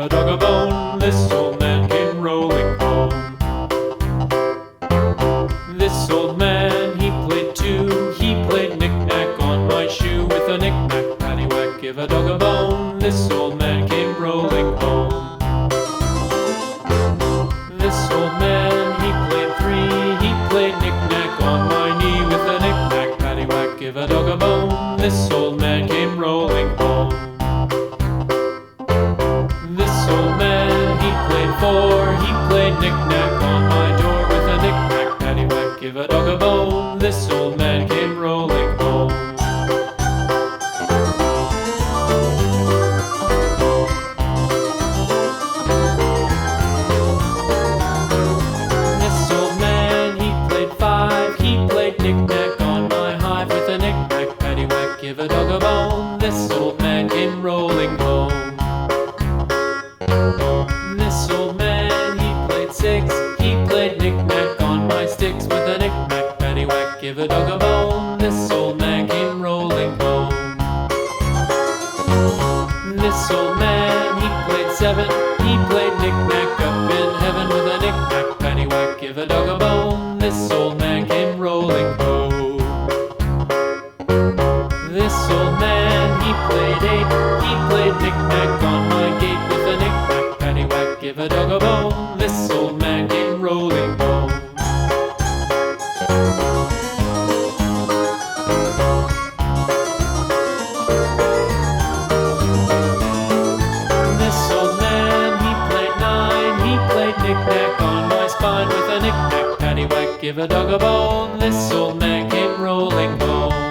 a dog a bone. This old man came rolling home. This old man, he played too. He played knick-knack on my shoe. With a knick-knack, paddywhack, give a dog a bone. This old man came rolling home. This old man, he played three. He played knick-knack on my knee. With a knick-knack, paddywhack, give a dog a bone. This old man came rolling home. This old man, he played four. He played knick-knack on my door. With a knick-knack, paddywhack, give a dog a bone. This old man came rolling home. This old man, he played five. He played knick-knack on my hive. With a knick-knack, paddywhack, give a dog a bone. This old man came rolling home. This old man, he played six. He played knick-knack on my sticks. With a knick-knack, paddywhack, give a dog a bone. This old man came rolling home. This old man, he played seven. He played knick-knack up in heaven. With a knick-knack, paddywhack, give a dog a bone. This old man came rolling home. This old man, he played eight. He played knick-knack on my gate. With a knick-knack, paddywhack, give a dog a bone. This old man came rolling home. This old man, he played nine. He played knick-knack on my spine. With a knick-knack, paddywhack, give a dog a bone. This old man came rolling home.